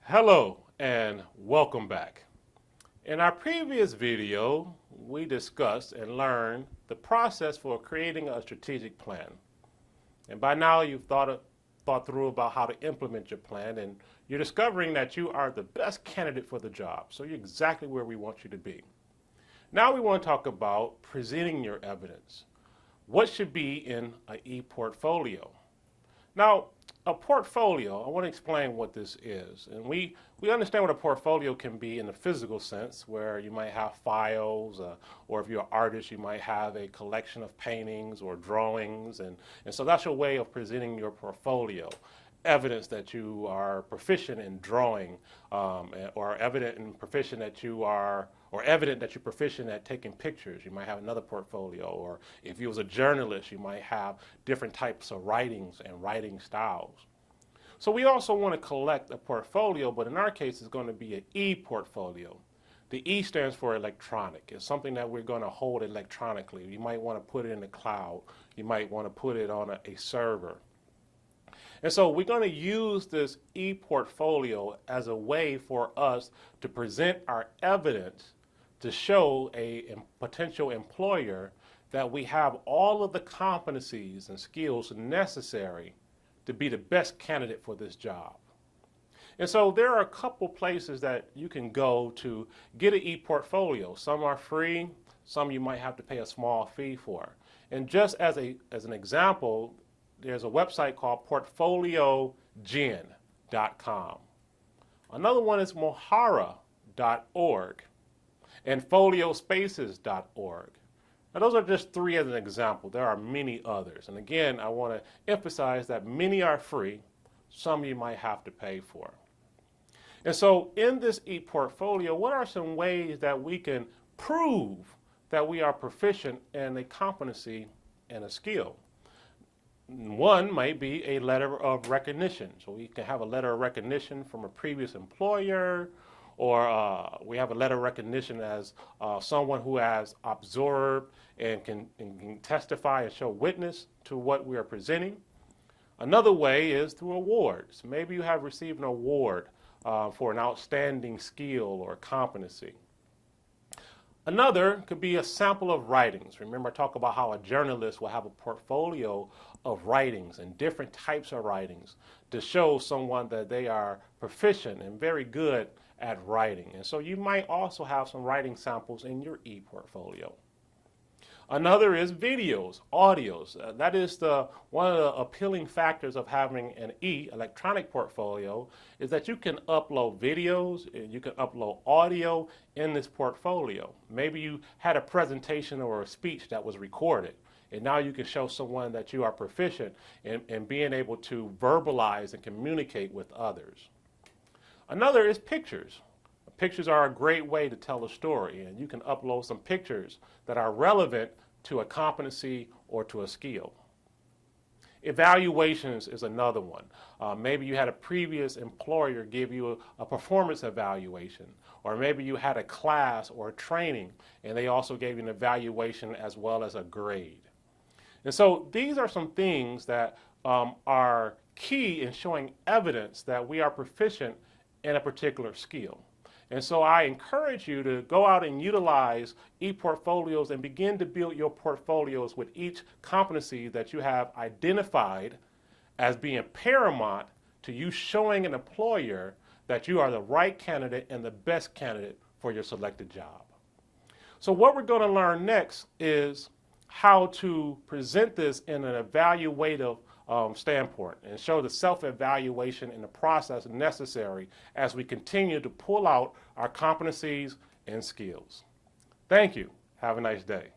Hello and welcome back. In our previous video, we discussed and learned the process for creating a strategic plan. And by now you've thought through about how to implement your plan, and you're discovering that you are the best candidate for the job. So you're exactly where we want you to be. Now we want to talk about presenting your evidence. What should be in an e-portfolio? Now, a portfolio, I want to explain what this is. And we understand what a portfolio can be in the physical sense, where you might have files, or if you're an artist, you might have a collection of paintings or drawings. And so that's your way of presenting your portfolio. Evidence that you are proficient in drawing, or evident and proficient that you are, or evident that you're proficient at taking pictures. You might have another portfolio, or if you was a journalist, you might have different types of writings and writing styles. So we also want to collect a portfolio, but in our case, it's going to be an e-portfolio. The E stands for electronic. It's something that we're going to hold electronically. You might want to put it in the cloud. You might want to put it on a server. And so we're going to use this e-portfolio as a way for us to present our evidence to show a potential employer that we have all of the competencies and skills necessary to be the best candidate for this job. And so there are a couple places that you can go to get an e-portfolio. Some are free, some you might have to pay a small fee for. And just as an example, there's a website called PortfolioGen.com. Another one is Mohara.org and Foliospaces.org. Now those are just three as an example. There are many others. And again, I want to emphasize that many are free. Some you might have to pay for. And so in this e-portfolio, what are some ways that we can prove that we are proficient in a competency and a skill? One might be a letter of recognition. So we can have a letter of recognition from a previous employer, or we have a letter of recognition as someone who has observed and can testify and show witness to what we are presenting. Another way is through awards. Maybe you have received an award for an outstanding skill or competency. Another could be a sample of writings. Remember, I talked about how a journalist will have a portfolio of writings and different types of writings to show someone that they are proficient and very good at writing. And so you might also have some writing samples in your e-portfolio. Another is videos, audios. That is one of the appealing factors of having an electronic portfolio, is that you can upload videos and you can upload audio in this portfolio. Maybe you had a presentation or a speech that was recorded, and now you can show someone that you are proficient in being able to verbalize and communicate with others. Another is pictures. Pictures are a great way to tell a story, and you can upload some pictures that are relevant to a competency or to a skill. Evaluations is another one. Maybe you had a previous employer give you a performance evaluation, or maybe you had a class or a training and they also gave you an evaluation as well as a grade. And so these are some things that are key in showing evidence that we are proficient in a particular skill. And so I encourage you to go out and utilize e-portfolios and begin to build your portfolios with each competency that you have identified as being paramount to you showing an employer that you are the right candidate and the best candidate for your selected job. So what we're going to learn next is how to present this in an evaluative standpoint and show the self-evaluation and the process necessary as we continue to pull out our competencies and skills. Thank you. Have a nice day.